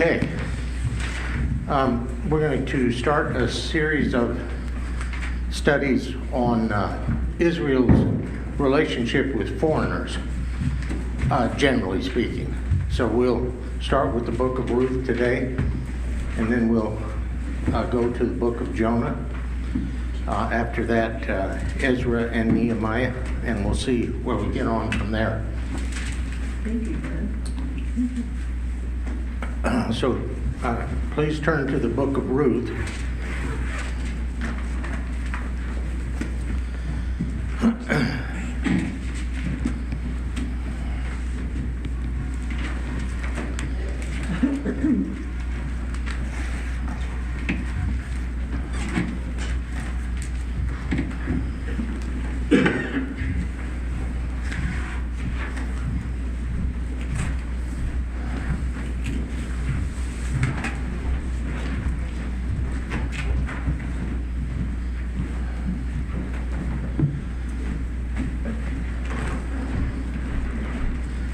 Okay. We're going to start a series of studies on Israel's relationship with foreigners, generally speaking. So we'll start with the book of Ruth today, and then we'll go to the book of Jonah. After that, Ezra and Nehemiah, and we'll see where we get on from there. Thank you, Brent. So please turn to the book of Ruth.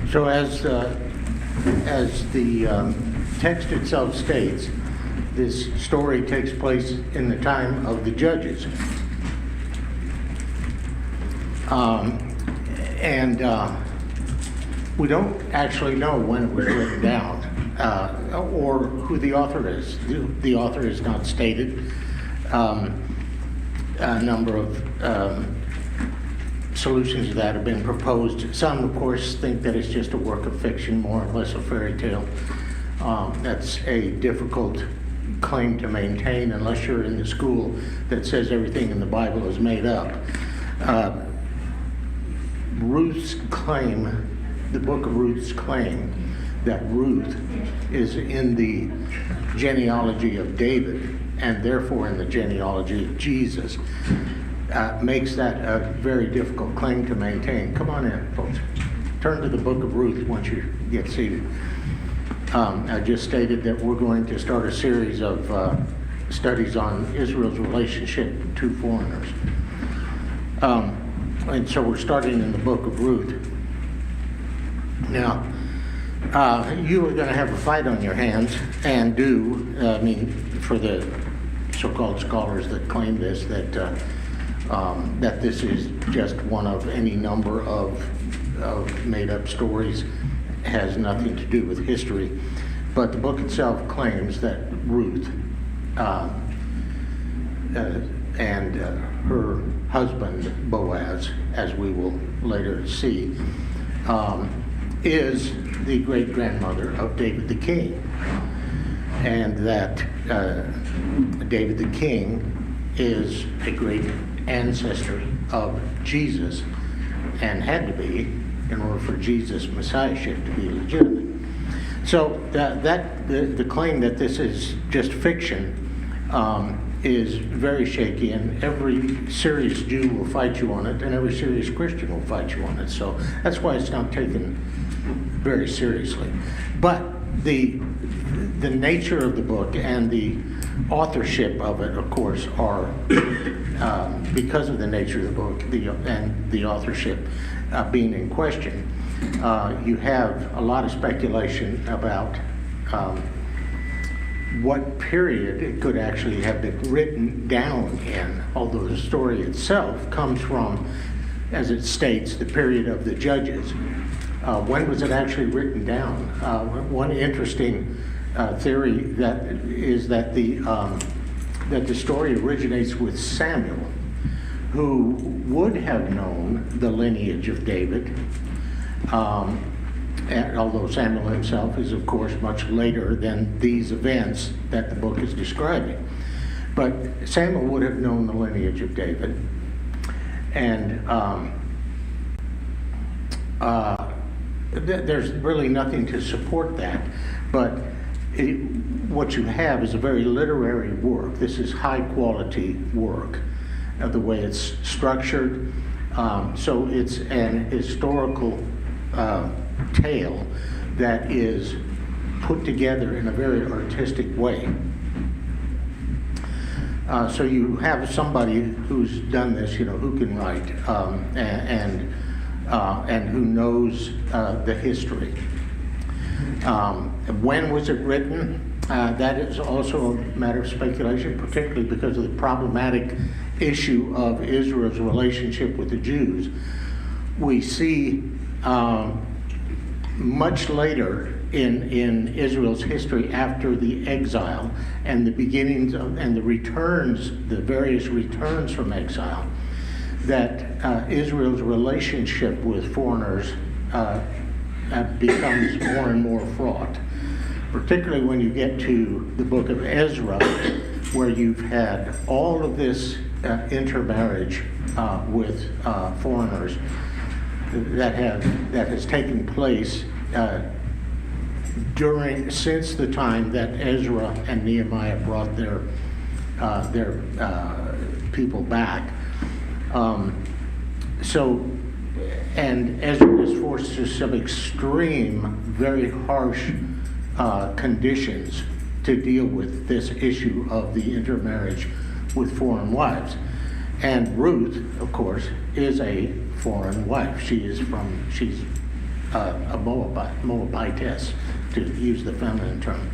So as the text itself states, this story takes place in the time of the judges. We don't actually know when it was written down or who the author is. The author is not stated. A number of solutions to that have been proposed. Some, of course, think that it's just a work of fiction, more or less a fairy tale. That's a difficult claim to maintain unless you're in the school that says everything in the Bible is made up. Ruth's claim, the book of Ruth's claim that Ruth is in the genealogy of David and therefore in the genealogy of Jesus makes that a very difficult claim to maintain. Come on in, folks. Turn to the book of Ruth once you get seated. I just stated that we're going to start a series of studies on Israel's relationship to foreigners. And so we're starting in the book of Ruth. Now, you are going to have a fight on your hands, and for the so-called scholars that claim this, that this is just one of any number of made-up stories, has nothing to do with history. But the book itself claims that Ruth and her husband, Boaz, as we will later see, is the great-grandmother of David the king. And that David the king is a great ancestor of Jesus and had to be in order for Jesus' messiahship to be legitimate. So the claim that this is just fiction is very shaky, and every serious Jew will fight you on it, and every serious Christian will fight you on it. So that's why it's not taken very seriously. But the nature of the book and the authorship of it, of course, are because of the nature of the book and the authorship being in question, you have a lot of speculation about what period it could actually have been written down in, although the story itself comes from, as it states, the period of the judges. When was it actually written down? One interesting theory is that the story originates with Samuel, who would have known the lineage of David, although Samuel himself is, of course, much later than these events that the book is describing. But Samuel would have known the lineage of David, and there's really nothing to support that, but what you have is a very literary work. This is high quality work, the way it's structured. So it's an historical tale that is put together in a very artistic way. So you have somebody who's done this, who can write and who knows the history. When was it written? That is also a matter of speculation, particularly because of the problematic issue of Israel's relationship with the Jews. We see much later in Israel's history, after the exile and the beginnings of, and the returns, the various returns from exile, that Israel's relationship with foreigners becomes more and more fraught, particularly when you get to the book of Ezra, where you've had all of this intermarriage with foreigners that has taken place since the time that Ezra and Nehemiah brought their people back. And Ezra was forced to some extreme, very harsh conditions to deal with this issue of the intermarriage with foreign wives. And Ruth, of course, is a foreign wife. She's a Moabitess, to use the feminine term.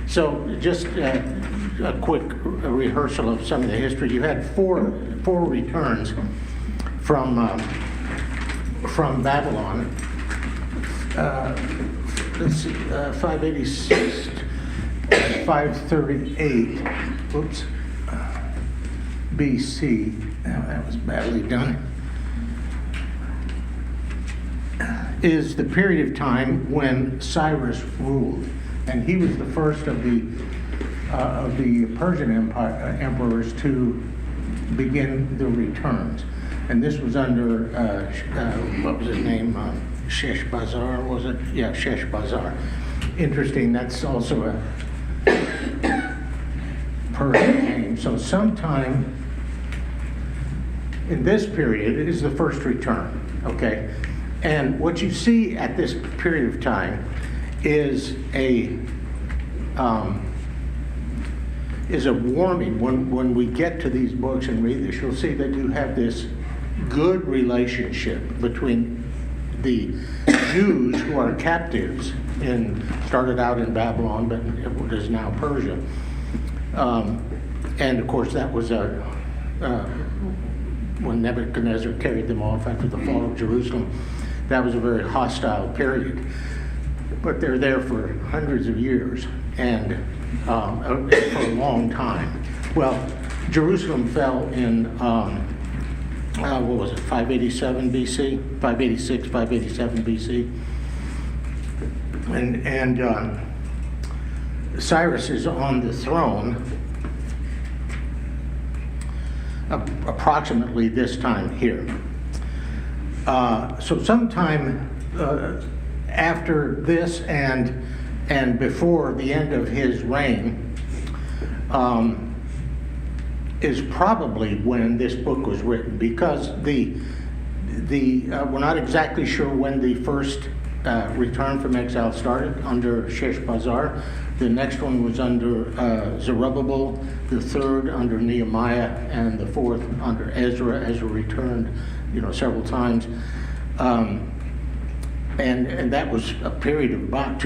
So just a quick rehearsal of some of the history. You had four returns from Babylon. Let's see, 586, 538, BC. That was badly done. Is the period of time when Cyrus ruled, and he was the first of the Persian Empire emperors to begin the returns. And this was under what was his name? Sheshbazzar, was it? Yeah, Sheshbazzar. Interesting. That's also a Persian name. So sometime in this period is the first return. Okay. And what you see at this period of time is a warming. When we get to these books and read this, you'll see that you have this good relationship between the Jews who are captives started out in Babylon, but it is now Persia. And of course, that was when Nebuchadnezzar carried them off after the fall of Jerusalem. That was a very hostile period, but they're there for hundreds of years and for a long time. Well, Jerusalem fell in, what was it, 587 BC? 586, 587 BC. And Cyrus is on the throne approximately this time here. So sometime after this and before the end of his reign is probably when this book was written, because we're not exactly sure when the first return from exile started under Sheshbazzar. The next one was under Zerubbabel, the third under Nehemiah, and the fourth under Ezra. Ezra returned, several times. And that was a period of about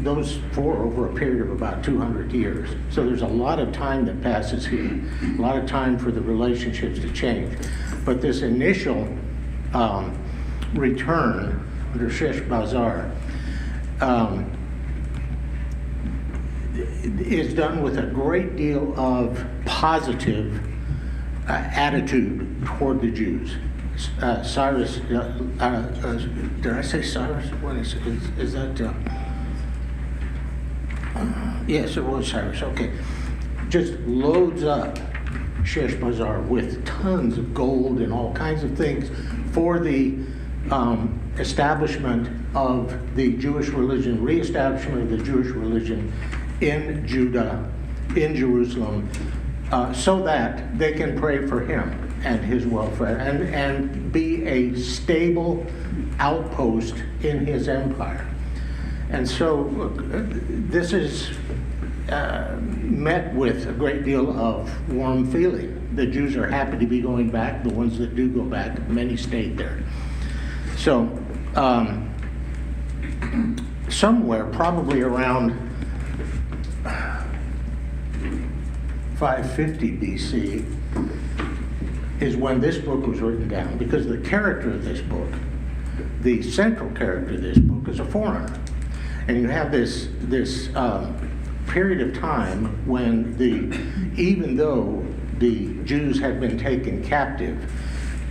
those four over a period of about 200 years. So there's a lot of time that passes here, a lot of time for the relationships to change. But this initial return under Sheshbazzar is done with a great deal of positive attitude toward the Jews. Cyrus, did I say Cyrus? What is that? Yes, it was Cyrus. Okay. Just loads up Sheshbazzar with tons of gold and all kinds of things for the establishment of the Jewish religion, reestablishment of the Jewish religion in Judah, in Jerusalem, so that they can pray for him and his welfare and be a stable outpost in his empire. And so this is met with a great deal of warm feeling. The Jews are happy to be going back. The ones that do go back, many stayed there. So somewhere probably around 550 BC is when this book was written down, because the character of this book, the central character of this book, is a foreigner. And you have this period of time when even though the Jews had been taken captive,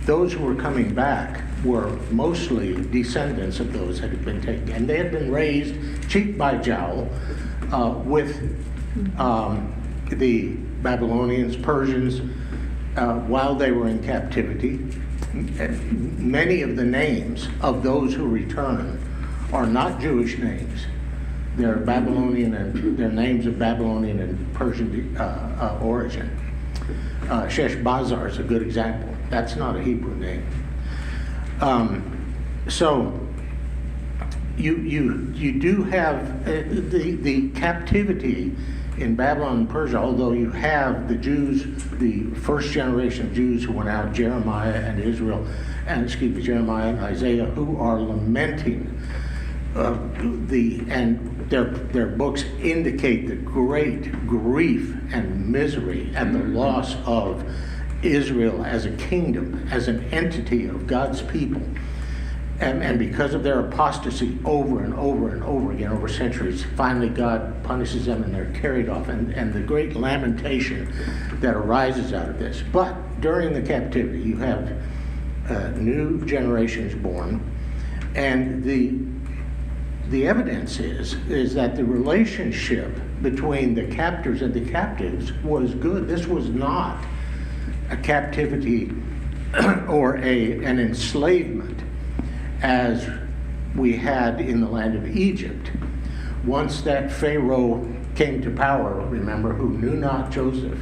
those who were coming back were mostly descendants of those that had been taken. And they had been raised cheek by jowl with the Babylonians, Persians, while they were in captivity. Many of the names of those who return are not Jewish names. They're Babylonian, and they're names of Babylonian and Persian origin. Sheshbazzar is a good example. That's not a Hebrew name. So you do have the captivity in Babylon and Persia, although you have the Jews, the first generation of Jews who went out, Jeremiah and Jeremiah and Isaiah, who are lamenting and their books indicate the great grief and misery at the loss of Israel as a kingdom, as an entity of God's people. And because of their apostasy over and over and over again over centuries, finally God punishes them and they're carried off. And the great lamentation that arises out of this. But during the captivity, you have new generations born. And the evidence is that the relationship between the captors and the captives was good. This was not a captivity or an enslavement as we had in the land of Egypt. Once that Pharaoh came to power, remember, who knew not Joseph,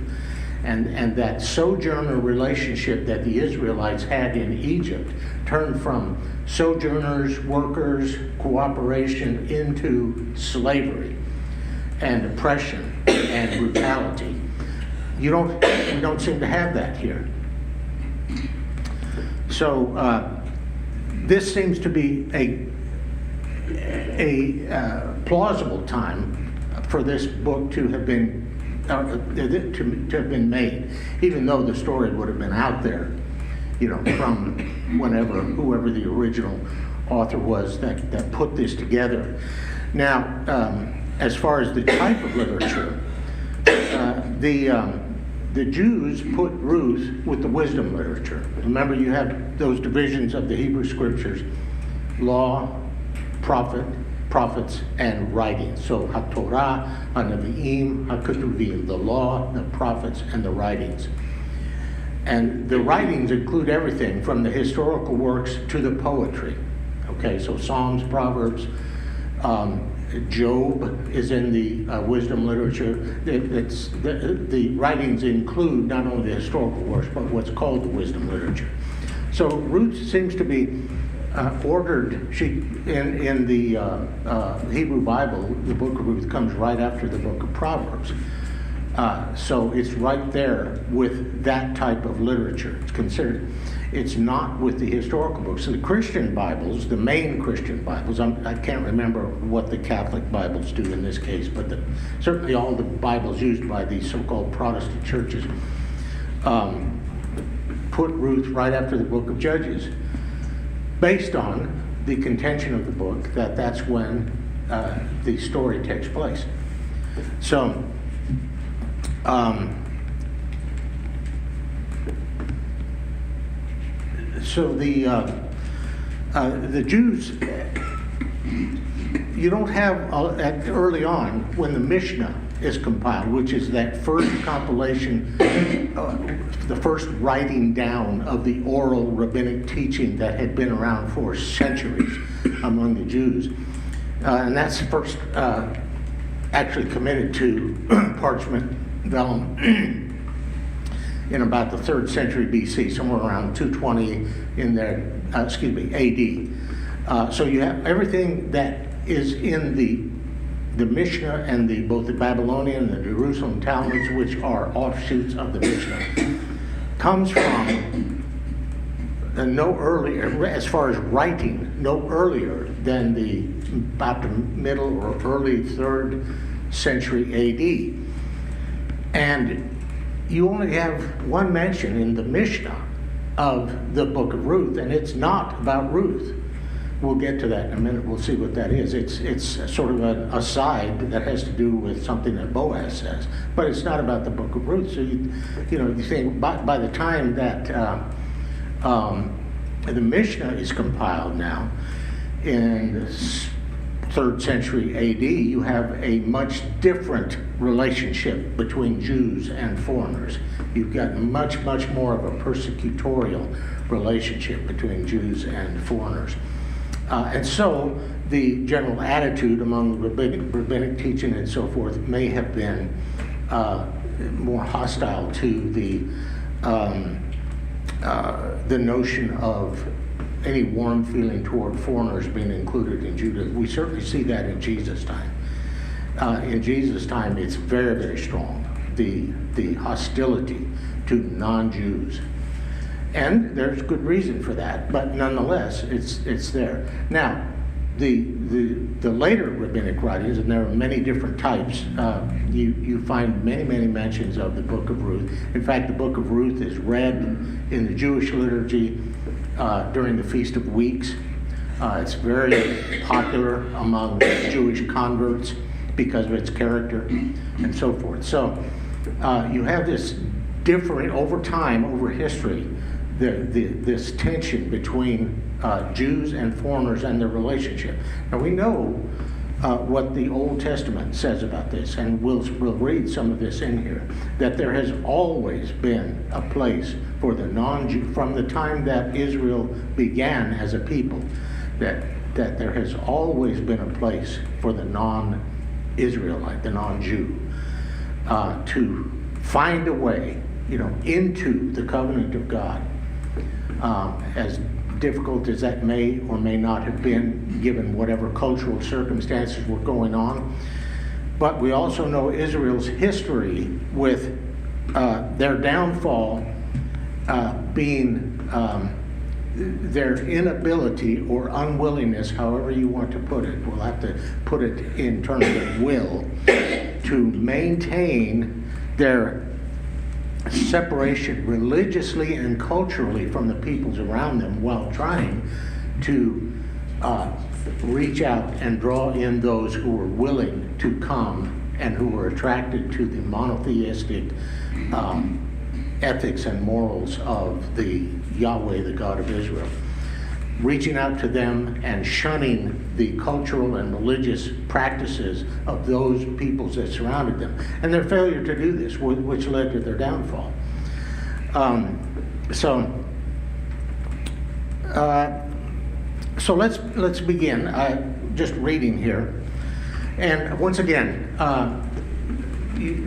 and that sojourner relationship that the Israelites had in Egypt turned from sojourners, workers, cooperation into slavery and oppression and brutality. We don't seem to have that here. So this seems to be a plausible time for this book to have been made, even though the story would have been out there, from whoever the original author was that put this together. Now, as far as the type of literature, the Jews put Ruth with the wisdom literature. Remember, you have those divisions of the Hebrew scriptures: law, prophets, and writings. So HaTorah, HaNevi'im, HaKetuvim, the law, the prophets, and the writings. And the writings include everything from the historical works to the poetry. Okay, so Psalms, Proverbs, Job is in the wisdom literature. The writings include not only the historical works, but what's called the wisdom literature. So Ruth seems to be ordered. In the Hebrew Bible, the book of Ruth comes right after the book of Proverbs. So it's right there with that type of literature. It's considered. It's not with the historical books. So the Christian Bibles, the main Christian Bibles, I can't remember what the Catholic Bibles do in this case, but certainly all the Bibles used by the so-called Protestant churches put Ruth right after the book of Judges, based on the contention of the book that that's when the story takes place. So, the Jews, you don't have early on when the Mishnah is compiled, which is that first compilation, the first writing down of the oral rabbinic teaching that had been around for centuries among the Jews. And that's first actually committed to parchment vellum in about the 3rd century BC, somewhere around 220 in there, AD. So you have everything that is in the Mishnah and both the Babylonian and the Jerusalem Talmuds, which are offshoots of the Mishnah, comes from no earlier, as far as writing, no earlier than about the middle or early 3rd century AD. And you only have one mention in the Mishnah of the book of Ruth, and it's not about Ruth. We'll get to that in a minute. We'll see what that is. It's sort of an aside that has to do with something that Boaz says, but it's not about the book of Ruth. So you think by the time that the Mishnah is compiled now in the 3rd century AD, you have a much different relationship between Jews and foreigners. You've got much more of a persecutorial relationship between Jews and foreigners. And so the general attitude among rabbinic teaching and so forth may have been more hostile to the notion of any warm feeling toward foreigners being included in Judaism. We certainly see that in Jesus' time. In Jesus' time, it's very strong, the hostility to non-Jews. And there's good reason for that, but nonetheless, it's there. Now, the later rabbinic writings, and there are many different types, you find many mentions of the book of Ruth. In fact, the book of Ruth is read in the Jewish liturgy during the Feast of Weeks. It's very popular among Jewish converts because of its character and so forth. So you have this different, over time, over history, this tension between Jews and foreigners and their relationship. Now we know what the Old Testament says about this, and we'll read some of this in here, that there has always been a place for the non-Jew, from the time that Israel began as a people, that there has always been a place for the non-Israelite, the non-Jew, to find a way, into the covenant of God. As difficult as that may or may not have been, given whatever cultural circumstances were going on. But we also know Israel's history with their downfall being their inability or unwillingness, however you want to put it, we'll have to put it in terms of will, to maintain their separation religiously and culturally from the peoples around them, while trying to reach out and draw in those who were willing to come and who were attracted to the monotheistic ethics and morals of the Yahweh, the God of Israel. Reaching out to them and shunning the cultural and religious practices of those peoples that surrounded them, and their failure to do this, which led to their downfall. So let's begin just reading here. And once again,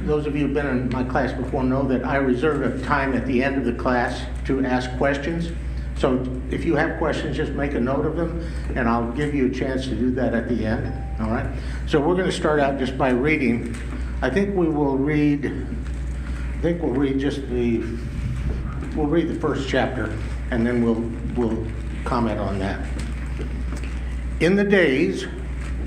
those of you who've been in my class before know that I reserve a time at the end of the class to ask questions. So if you have questions, just make a note of them, and I'll give you a chance to do that at the end. All right? So we're going to start out just by reading. We'll read the first chapter, and then we'll comment on that. In the days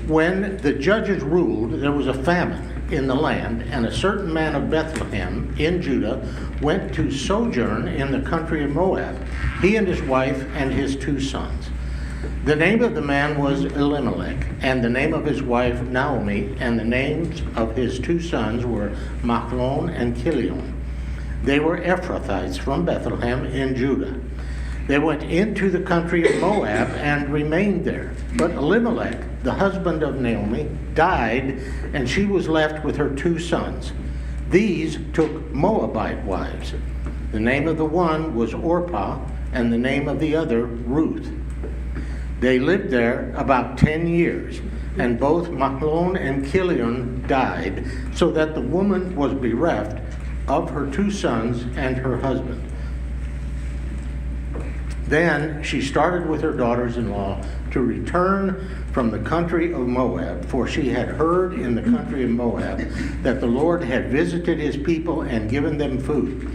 when the judges ruled, there was a famine in the land, and a certain man of Bethlehem in Judah went to sojourn in the country of Moab, he and his wife and his 2 sons. The name of the man was Elimelech, and the name of his wife Naomi, and the names of his 2 sons were Machlon and Chilion. They were Ephrathites from Bethlehem in Judah. They went into the country of Moab and remained there. But Elimelech, the husband of Naomi, died, and she was left with her 2 sons. These took Moabite wives. The name of the one was Orpah, and the name of the other Ruth. They lived there about 10 years, and both Machlon and Chilion died, so that the woman was bereft of her 2 sons and her husband. Then she started with her daughters-in-law to return from the country of Moab, for she had heard in the country of Moab that the Lord had visited his people and given them food.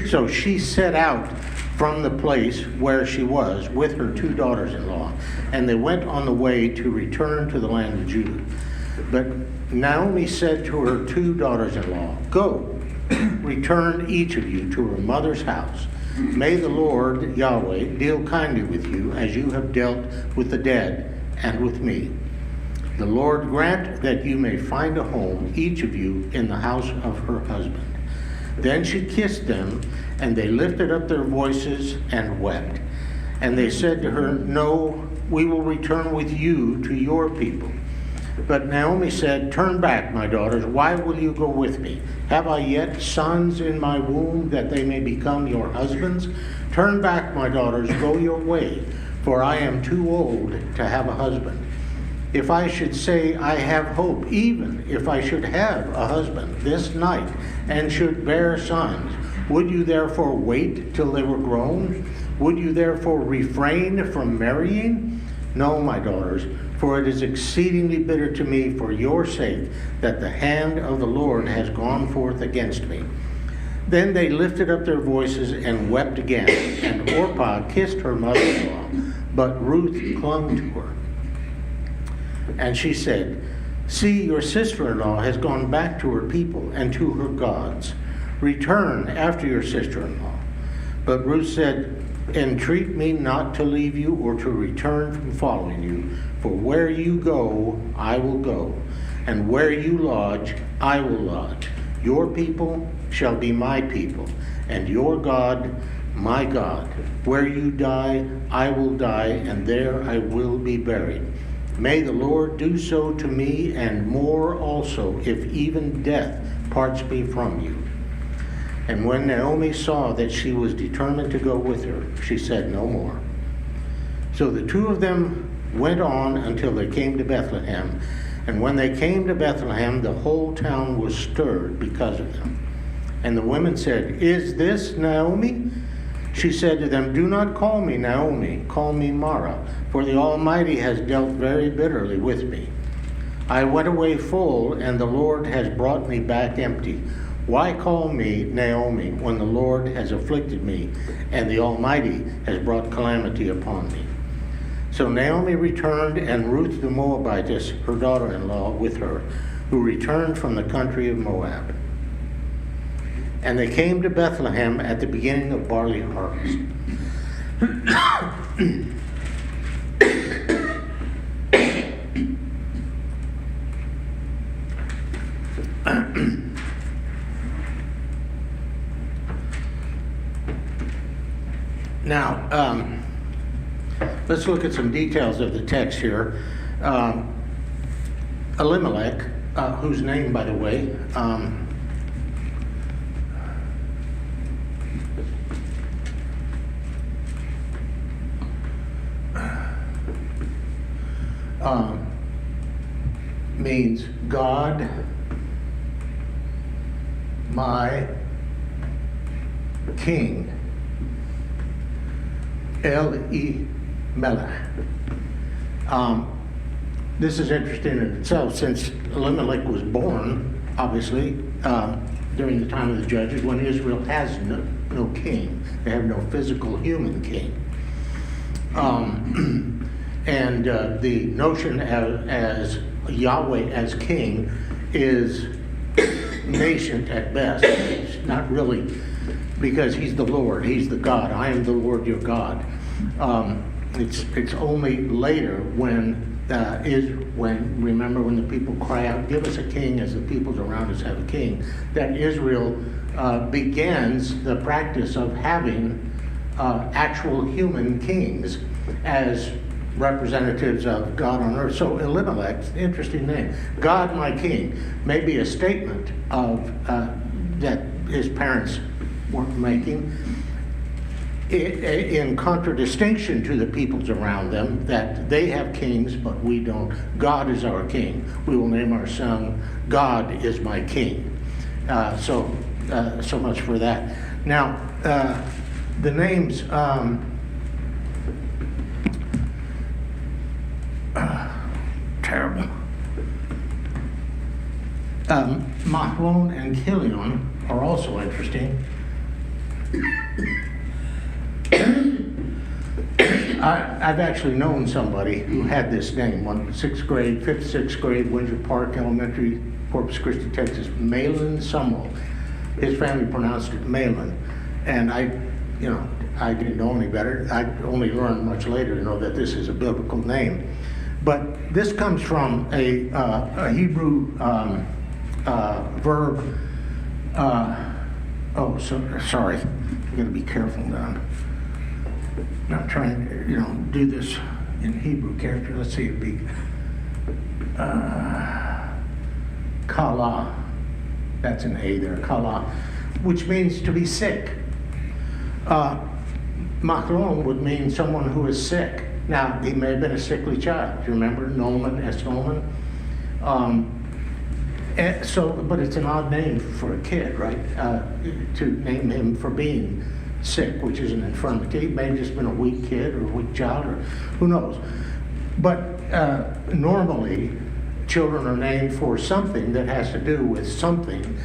So she set out from the place where she was with her 2 daughters-in-law, and they went on the way to return to the land of Judah. But Naomi said to her 2 daughters-in-law, "Go, return each of you to her mother's house. May the Lord Yahweh deal kindly with you as you have dealt with the dead and with me. The Lord grant that you may find a home, each of you, in the house of her husband." Then she kissed them, and they lifted up their voices and wept. And they said to her, "No, we will return with you to your people." But Naomi said, "Turn back, my daughters. Why will you go with me? Have I yet sons in my womb that they may become your husbands? Turn back, my daughters, go your way, for I am too old to have a husband. If I should say I have hope, even if I should have a husband this night and should bear sons, would you therefore wait till they were grown? Would you therefore refrain from marrying? No, my daughters, for it is exceedingly bitter to me for your sake that the hand of the Lord has gone forth against me." Then they lifted up their voices and wept again, and Orpah kissed her mother-in-law, but Ruth clung to her. And she said, "See, your sister-in-law has gone back to her people and to her gods. Return after your sister-in-law." But Ruth said, "Entreat me not to leave you or to return from following you, for where you go, I will go, and where you lodge, I will lodge. Your people shall be my people, and your God, my God. Where you die, I will die, and there I will be buried. May the Lord do so to me, and more also, if even death parts me from you." And when Naomi saw that she was determined to go with her, she said no more. So the 2 of them went on until they came to Bethlehem. And when they came to Bethlehem, the whole town was stirred because of them. And the women said, "Is this Naomi?" She said to them, "Do not call me Naomi, call me Mara, for the Almighty has dealt very bitterly with me. I went away full, and the Lord has brought me back empty. Why call me Naomi when the Lord has afflicted me, and the Almighty has brought calamity upon me?" So Naomi returned, and Ruth the Moabitess, her daughter-in-law, with her, who returned from the country of Moab. And they came to Bethlehem at the beginning of barley harvest. Now, let's look at some details of the text here. Elimelech, whose name, by the way, means God, my King. Elimelech. This is interesting in itself, since Elimelech was born, obviously, during the time of the Judges, when Israel has no king. They have no physical human king. And the notion as Yahweh as king is nascent at best. It's not really, because he's the Lord, he's the God. I am the Lord your God. It's only later when remember when the people cry out, "Give us a king as the peoples around us have a king," that Israel begins the practice of having actual human kings as representatives of God on earth. So Elimelech, interesting name. God my king, may be a statement of that his parents weren't making, in contradistinction to the peoples around them, that they have kings but we don't. God is our king. We will name our son God is my king. So much for that. Now, the names terrible. Mahlon and Chilion are also interesting. I've actually known somebody who had this name, fifth, sixth grade, Windsor Park Elementary, Corpus Christi, Texas, Malin Sumwell. His family pronounced it Malin. And I didn't know any better. I only learned much later, that this is a biblical name. But this comes from a Hebrew verb. Sorry. I'm going to be careful now. I'm not trying to, do this in Hebrew character. Let's see, it'd be kala. That's an A there, kala, which means to be sick. Machlon would mean someone who is sick. Now, he may have been a sickly child. Do you remember Nolman, S. Nolman? But it's an odd name for a kid, right? To name him for being sick, which is an infirmity. He may have just been a weak kid or a weak child, or who knows. But normally, children are named for something that has to do with something,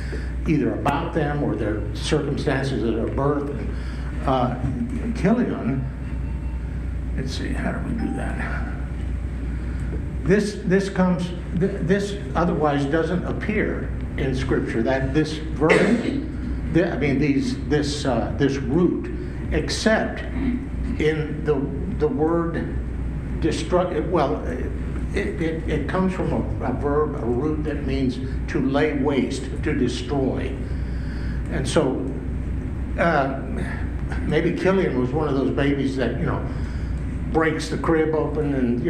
either about them or their circumstances at their birth. Killian, let's see, how do we do that? This otherwise doesn't appear in Scripture, that this verb, this root, except in the word destruct. Well, it comes from a verb, a root that means to lay waste, to destroy. And so maybe Killian was one of those babies that, breaks the crib open and,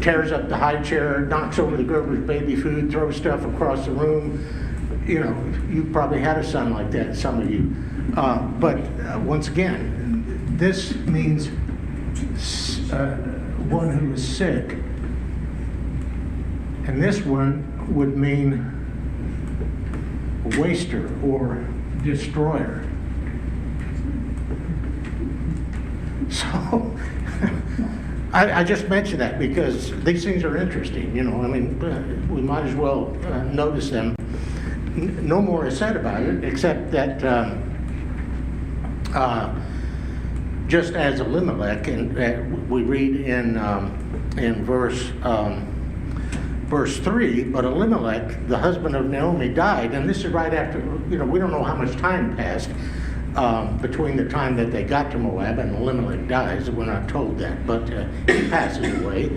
tears up the high chair, knocks over the Gerber's baby food, throws stuff across the room. You probably had a son like that, some of you. But once again, this means one who is sick. And this one would mean waster or destroyer. So I just mention that because these things are interesting, we might as well notice them. No more is said about it, except that just as Elimelech, and we read in verse 3, but Elimelech, the husband of Naomi, died, and this is right after, we don't know how much time passed between the time that they got to Moab and Elimelech dies. We're not told that, but he passes away.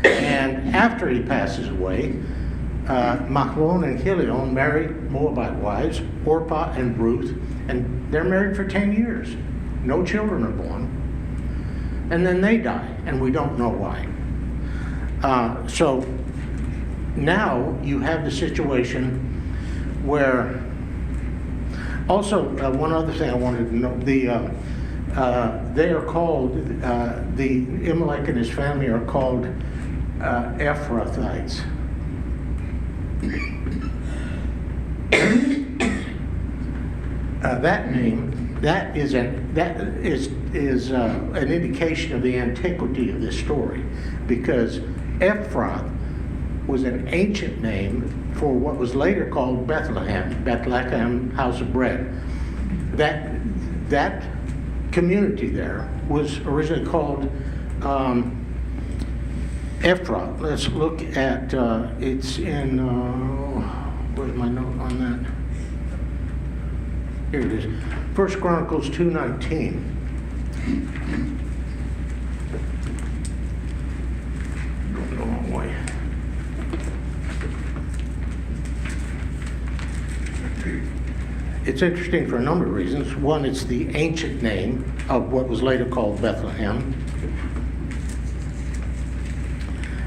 And after he passes away, Machlon and Chilion marry Moabite wives, Orpah and Ruth, and they're married for 10 years. No children are born. And then they die, and we don't know why. So now you have the situation where, also one other thing I wanted to know, they are called, the Elimelech and his family are called Ephrathites. That name, that is an indication of the antiquity of this story, because Ephrath was an ancient name for what was later called Bethlehem, house of bread. That community there was originally called Ephrath. Let's look at, it's in, where's my note on that? Here it is, 1 Chronicles 2:19. Going the wrong way. It's interesting for a number of reasons. One, it's the ancient name of what was later called Bethlehem.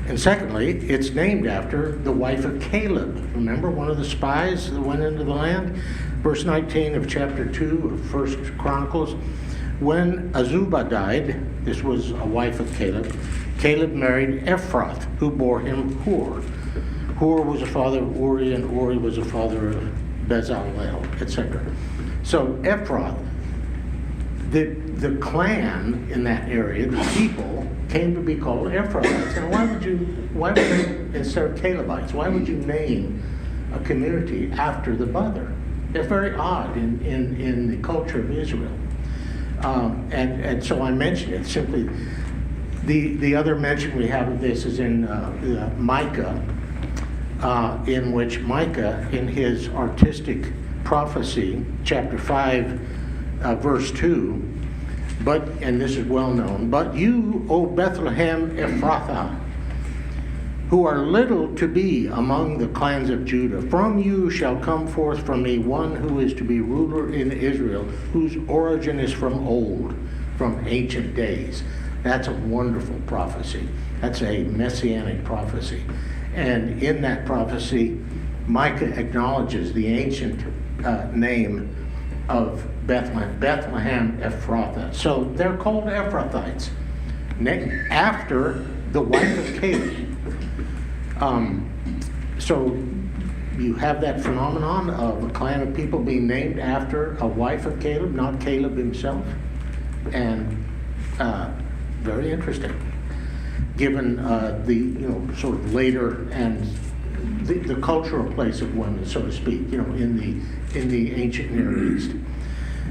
And secondly, it's named after the wife of Caleb. Remember, one of the spies that went into the land? Verse 19 of chapter 2 of 1 Chronicles. When Azubah died, this was a wife of Caleb, Caleb married Ephrath, who bore him Hur. Hur was a father of Uri, and Uri was a father of Bezalel, etc. So Ephrath, the clan in that area, the people, came to be called Ephrathites. And why would they, instead of Calebites, why would you name a community after the mother? It's very odd in the culture of Israel. And so I mention it simply, The other mention we have of this is in Micah, in which Micah, in his artistic prophecy, chapter 5, verse 2, and this is well known, but you, O Bethlehem Ephrathah, who are little to be among the clans of Judah, from you shall come forth from me one who is to be ruler in Israel, whose origin is from old, from ancient days. That's a wonderful prophecy. That's a messianic prophecy. And in that prophecy, Micah acknowledges the ancient name of Bethlehem Ephrathah. So they're called Ephrathites, after the wife of Caleb. So you have that phenomenon of a clan of people being named after a wife of Caleb, not Caleb himself. And very interesting, given the sort of later and the cultural place of women, so to speak, in the ancient Near East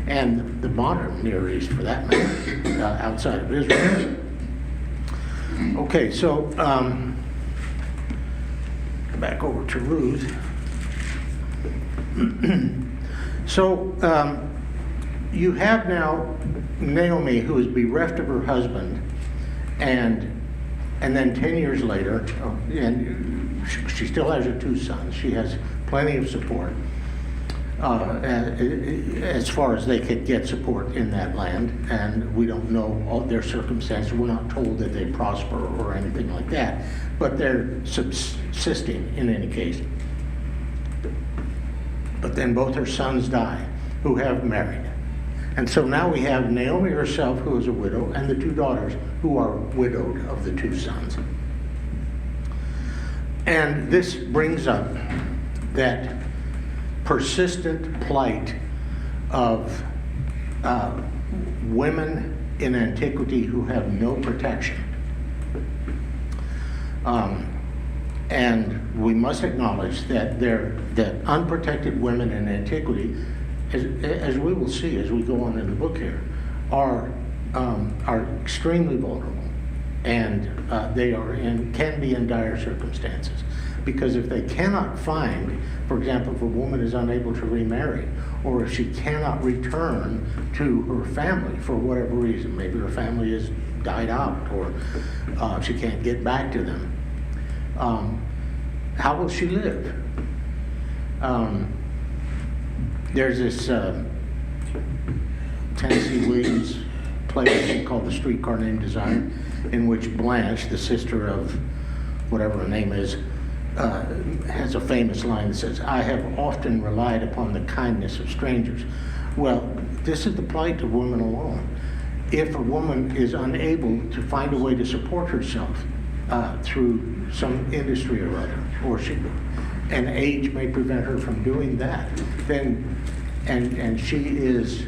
and the modern Near East, for that matter, outside of Israel. Okay, so back over to Ruth. So you have now Naomi, who is bereft of her husband, and then 10 years later, and she still has her 2 sons. She has plenty of support, as far as they could get support in that land, and we don't know all their circumstances. We're not told that they prosper or anything like that, but they're subsisting in any case. But then both her sons die, who have married. And so now we have Naomi herself, who is a widow, and the 2 daughters, who are widowed of the 2 sons. And this brings up that persistent plight of women in antiquity who have no protection. And we must acknowledge that unprotected women in antiquity, as we will see as we go on in the book here, are extremely vulnerable, and they can be in dire circumstances, because if they cannot find, for example, if a woman is unable to remarry, or if she cannot return to her family for whatever reason, maybe her family has died out, or she can't get back to them, how will she live? There's this Tennessee Williams play called The Streetcar Named Desire, in which Blanche, the sister of whatever her name is, has a famous line that says, "I have often relied upon the kindness of strangers." Well, this is the plight of women alone. If a woman is unable to find a way to support herself through some industry or other, and age may prevent her from doing that, then and she is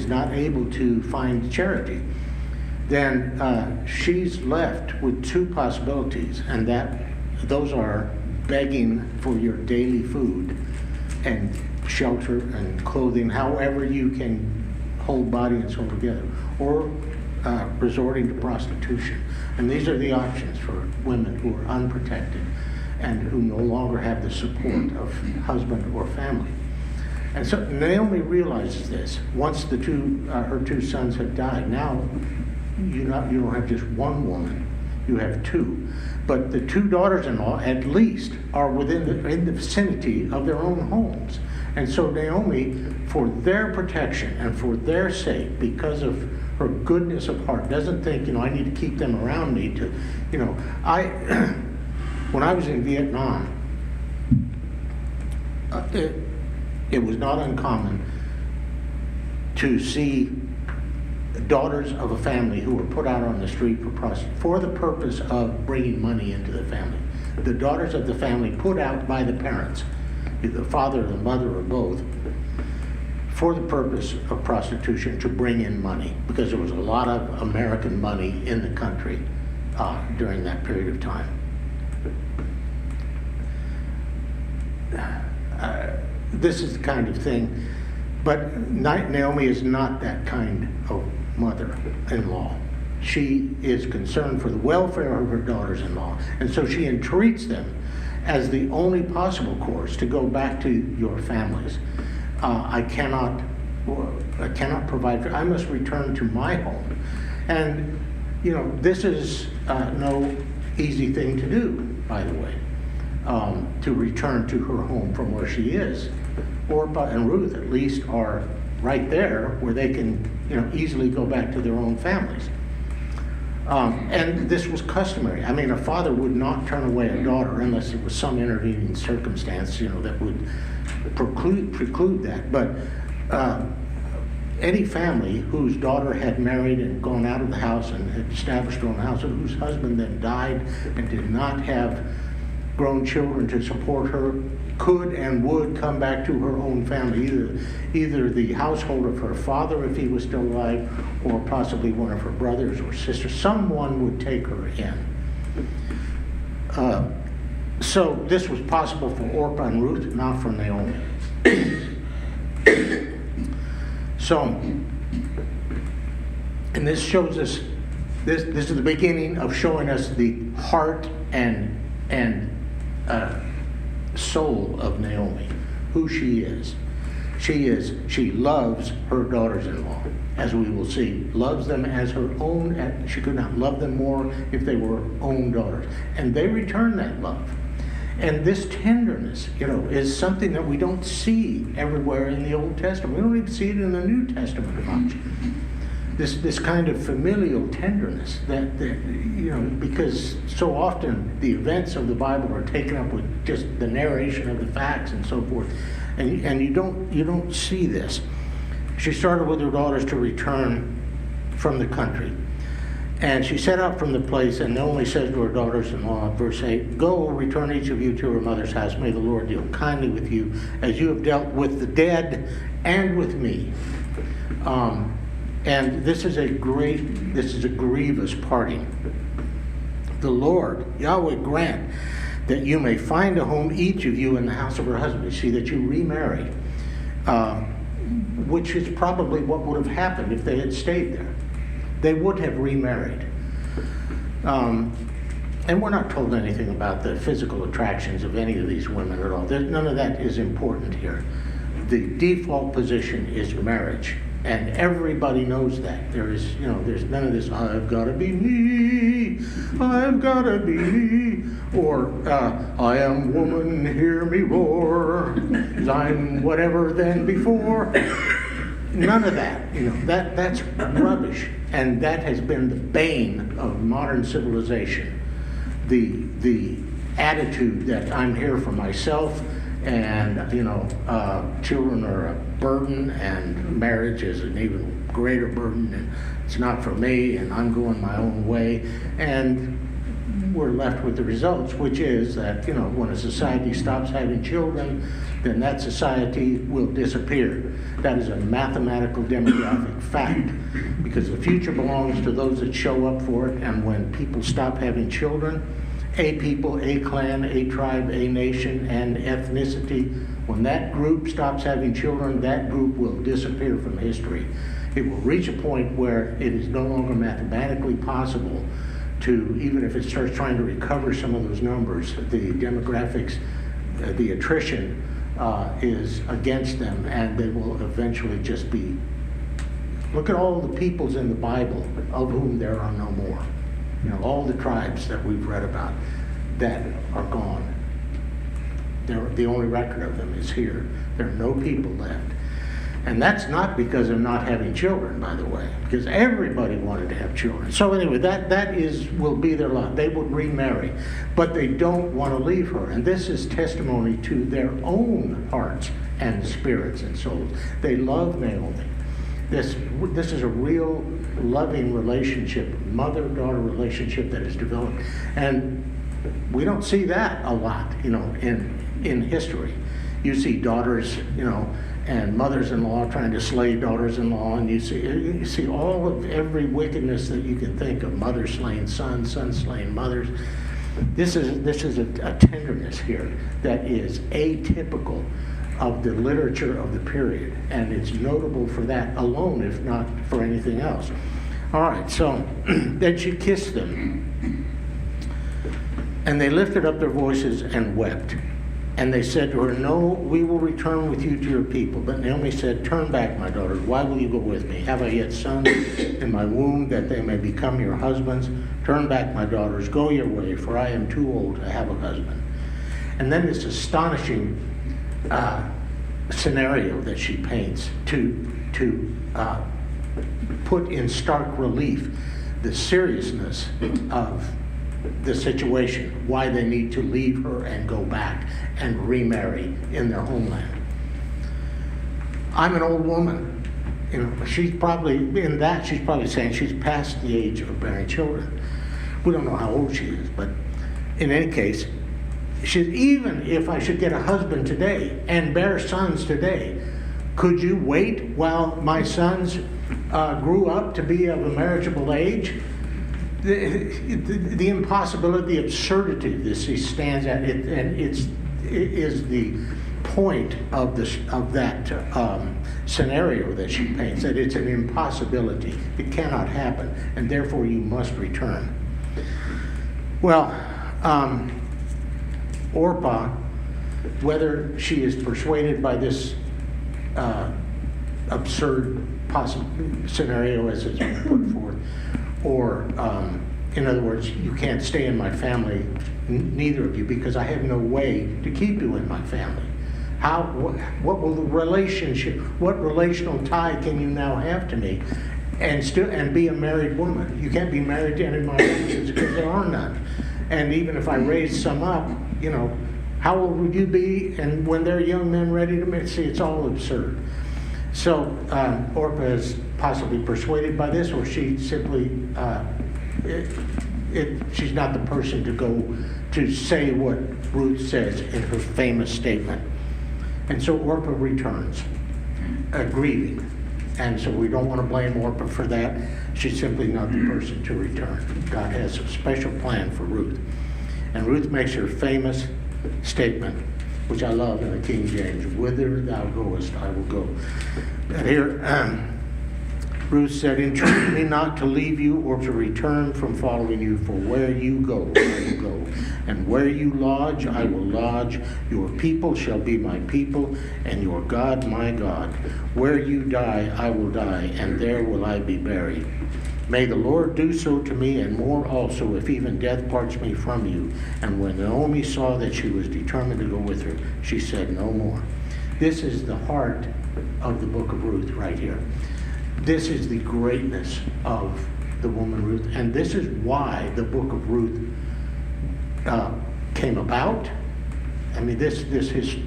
not able to find charity, then she's left with 2 possibilities, and those are begging for your daily food and shelter and clothing, however you can hold body and soul together, or resorting to prostitution. And these are the options for women who are unprotected and who no longer have the support of husband or family. And so Naomi realizes this. Once her 2 sons have died, now you don't have just one woman, you have 2. But the 2 daughters-in-law, at least, are in the vicinity of their own homes. And so Naomi, for their protection and for their sake, because of her goodness of heart, doesn't think, I need to keep them around me to, when I was in Vietnam, it was not uncommon to see daughters of a family who were put out on the street for the purpose of bringing money into the family. The daughters of the family put out by the parents, the father or the mother or both, for the purpose of prostitution, to bring in money, because there was a lot of American money in the country during that period of time. This is the kind of thing, but Naomi is not that kind of mother-in-law. she is concerned for the welfare of her daughters-in-law, and so she entreats them as the only possible course to go back to your families. I cannot provide for, I must return to my home. And, this is no easy thing to do, by the way, to return to her home from where she is. Orpah and Ruth at least are right there where they can, easily go back to their own families. And this was customary. I mean, a father would not turn away a daughter unless it was some intervening circumstance, that would preclude that. But any family whose daughter had married and gone out of the house and had established her own house, and whose husband then died and did not have grown children to support her, could and would come back to her own family, either the household of her father if he was still alive, or possibly one of her brothers or sisters. Someone would take her in. So this was possible for Orpah and Ruth, not for Naomi. So, and this shows us, this is the beginning of showing us the heart and soul of Naomi, who she is. She loves her daughters-in-law, as we will see, loves them as her own, and she could not love them more if they were her own daughters. And they return that love. And this tenderness, is something that we don't see everywhere in the Old Testament. We don't even see it in the New Testament much. This kind of familial tenderness that because so often the events of the Bible are taken up with just the narration of the facts and so forth, and you don't see this. She started with her daughters to return from the country, and she set out from the place, and Naomi says to her daughters-in-law, verse 8, "Go, return each of you to her mother's house. May the Lord deal kindly with you, as you have dealt with the dead and with me." And this is a grievous parting. The Lord, Yahweh, grant that you may find a home, each of you, in the house of her husband. You see, that you remarry, which is probably what would have happened if they had stayed there. They would have remarried. And we're not told anything about the physical attractions of any of these women at all. None of that is important here. The default position is marriage. And everybody knows that. There's none of this, I've got to be me, I've got to be me, or I am woman, hear me roar, 'cause I'm whatever than before. None of that, that's rubbish. And that has been the bane of modern civilization. The attitude that I'm here for myself, and children are a burden, and marriage is an even greater burden, and it's not for me, and I'm going my own way. And we're left with the results, which is that when a society stops having children, then that society will disappear. That is a mathematical demographic fact, because the future belongs to those that show up for it. And when people stop having children, a people, a clan, a tribe, a nation, and ethnicity, when that group stops having children, that group will disappear from history. It will reach a point where it is no longer mathematically possible to, even if it starts trying to recover some of those numbers, the demographics, the attrition is against them, and they will eventually just be. Look at all the peoples in the Bible of whom there are no more. All the tribes that we've read about that are gone. The only record of them is here. There are no people left. And that's not because of not having children, by the way, because everybody wanted to have children. So anyway, that will be their lot. They would remarry, but they don't want to leave her. And this is testimony to their own hearts and spirits and souls. They love Naomi. This is a real loving relationship, mother-daughter relationship that is developed. And we don't see that a lot, in history. You see daughters, and mothers-in-law trying to slay daughters-in-law, and you see all of every wickedness that you can think of, mothers slaying sons, sons slaying mothers. This is a tenderness here that is atypical of the literature of the period, and it's notable for that alone, if not for anything else. All right, so then she kissed them. And they lifted up their voices and wept. And they said to her, "No, we will return with you to your people." But Naomi said, "Turn back, my daughters. Why will you go with me? Have I yet sons in my womb that they may become your husbands? Turn back, my daughters. Go your way, for I am too old to have a husband." And then this astonishing scenario that she paints to put in stark relief the seriousness of the situation, why they need to leave her and go back and remarry in their homeland. I'm an old woman. You know, she's probably saying she's past the age of bearing children. We don't know how old she is, but in any case, even if I should get a husband today and bear sons today, could you wait while my sons grew up to be of a marriageable age? The impossibility, the absurdity of this, he stands at it, and it is the point of that scenario that she paints, that it's an impossibility. It cannot happen, and therefore you must return. Well, Orpah, whether she is persuaded by this absurd possible scenario as it's been put forth, or in other words, you can't stay in my family, neither of you, because I have no way to keep you in my family. What will the relationship, what relational tie can you now have to me and be a married woman? You can't be married to any of my relatives because there are none. And even if I raise some up, you know, how old would you be? And when they're young men ready to marry, see, it's all absurd. So Orpah is possibly persuaded by this, or she simply, she's not the person to go to say what Ruth says in her famous statement. And so Orpah returns, grieving. And so we don't want to blame Orpah for that. She's simply not the person to return. God has a special plan for Ruth. And Ruth makes her famous statement, which I love in the King James, "Whither thou goest, I will go." And here, Ruth said, "Entreat me not to leave you or to return from following you, for where you go, I will go, and where you lodge, I will lodge. Your people shall be my people, and your God my God. Where you die, I will die, and there will I be buried. May the Lord do so to me, and more also, if even death parts me from you." And when Naomi saw that she was determined to go with her, she said no more. This is the heart of the book of Ruth right here. This is the greatness of the woman Ruth, and this is why the book of Ruth came about. I mean, it is history.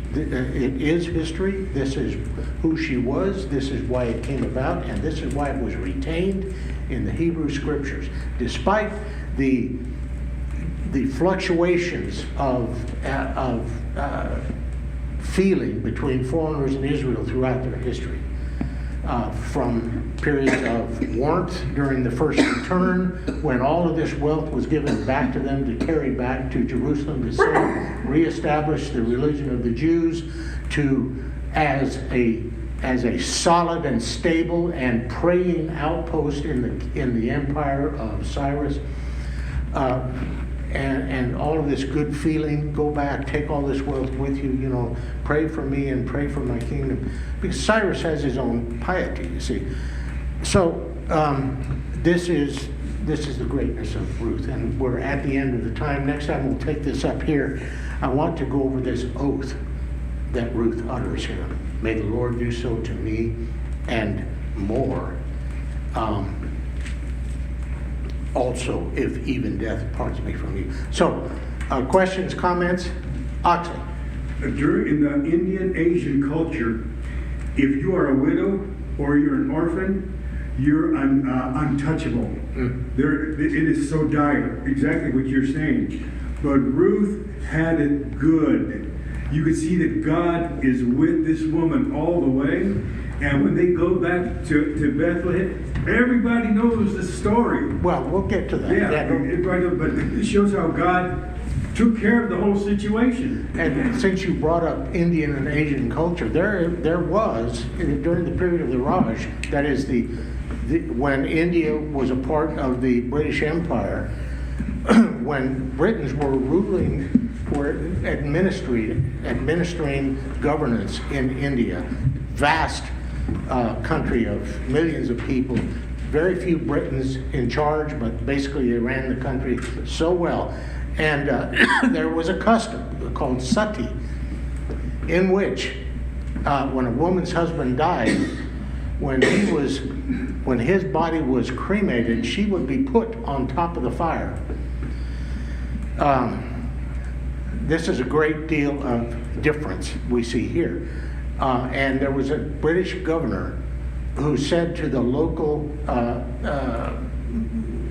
This is who she was. This is why it came about, and this is why it was retained in the Hebrew Scriptures, despite the fluctuations of feeling between foreigners and Israel throughout their history. From periods of warmth during the first return, when all of this wealth was given back to them to carry back to Jerusalem to reestablish the religion of the Jews, to as a solid and stable and praying outpost in the empire of Cyrus. And all of this good feeling, go back, take all this wealth with you, you know, pray for me and pray for my kingdom. Because Cyrus has his own piety, you see. So this is the greatness of Ruth, and we're at the end of the time. Next time we'll take this up here. I want to go over this oath that Ruth utters here. May the Lord do so to me and more. Also, if even death parts me from you. So, questions, comments? Oxley. In the Indian Asian culture, if you are a widow or you're an orphan, you're untouchable. It is so dire, exactly what you're saying. But Ruth had it good. You could see that God is with this woman all the way. And when they go back to Bethlehem, everybody knows the story. Well, we'll get to that. Yeah, but it shows how God took care of the whole situation. And since you brought up Indian and Asian culture, there was, during the period of the Raj, that is the when India was a part of the British Empire, when Britons were administering governance in India, vast country of millions of people, very few Britons in charge, but basically they ran the country so well. And there was a custom called sati, in which when a woman's husband died, when his body was cremated, she would be put on top of the fire. This is a great deal of difference we see here. And there was a British governor who said to the local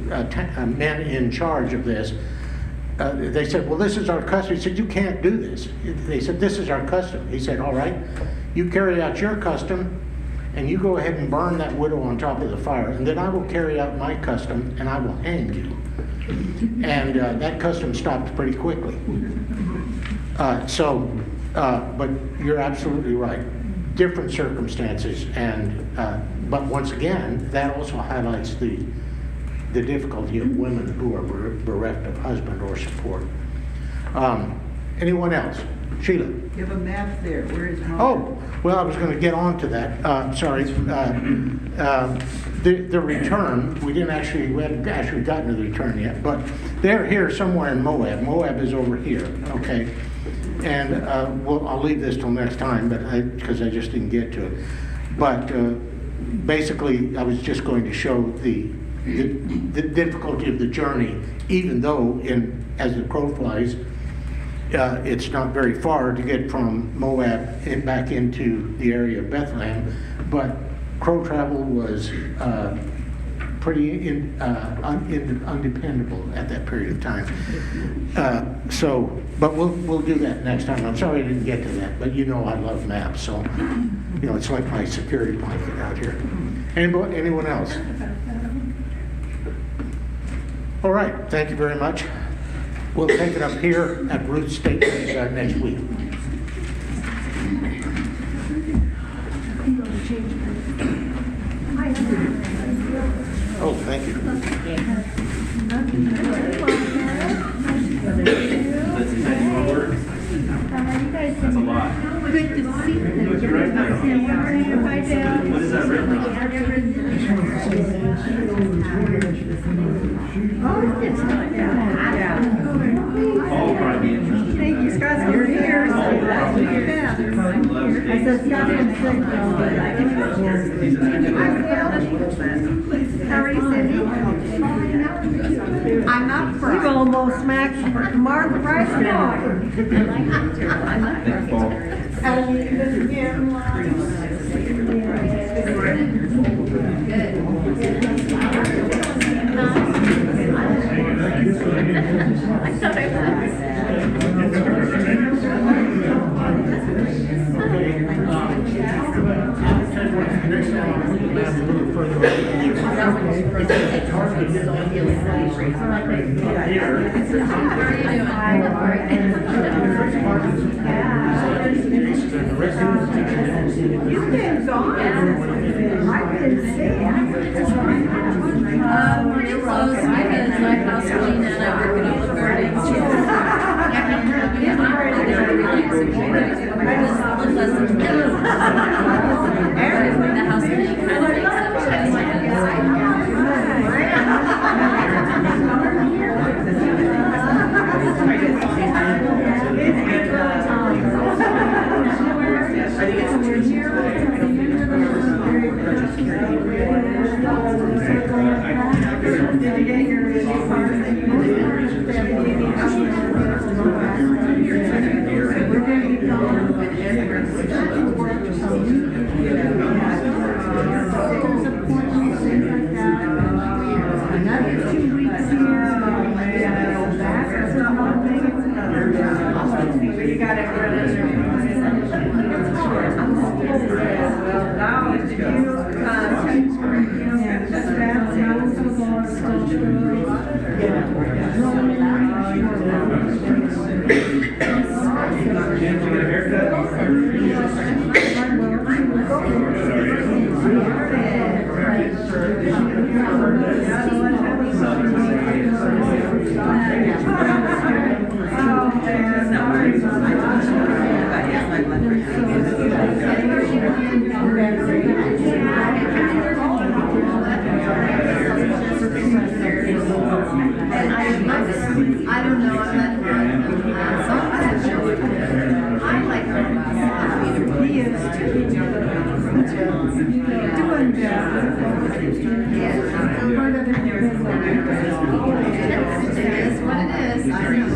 men in charge of this, they said, well, this is our custom. He said, you can't do this. They said, this is our custom. He said, all right, you carry out your custom, and you go ahead and burn that widow on top of the fire, and then I will carry out my custom, and I will hang you. And that custom stopped pretty quickly. But you're absolutely right. Different circumstances, and but once again, that also highlights the difficulty of women who are bereft of husband or support. Anyone else? Sheila? You have a map there. Where is home? Oh, well, I was going to get on to that. Sorry. The return, we hadn't actually gotten to the return yet, but they're here somewhere in Moab. Moab is over here, okay? And I'll leave this till next time, but because I just didn't get to it. But basically, I was just going to show the difficulty of the journey, even though, as the crow flies, it's not very far to get from Moab back into the area of Bethlehem, but crow travel was pretty undependable at that period of time. But we'll do that next time. I'm sorry I didn't get to that, but you know I love maps, so it's like my security blanket out here. Anyone else? All right, thank you very much. We'll take it up here at Ruth's statement next week. Oh, thank you. That's a lot. Good to see you. What is that written on? Oh, it's not that. Yeah. Paul will probably be interested. Thank you, Scott. You're here. Oh, probably. Yeah. Loves I said, Scott, I'm sick. He's an actor. How are you, Cindy? I'm not fried. You've almost smacked Mark right now. Thanks, Paul. I thought I was. You've been gone. I've been sick. Pretty close because my house clean and I work at Olive Garden. Yeah, I'm really there every day, so I just live less than 2 minutes. The house cleaning kind of makes up Another 2 weeks here. You got I don't know, I'm not. I like her. He is too. Doing that. It is what it is. I know.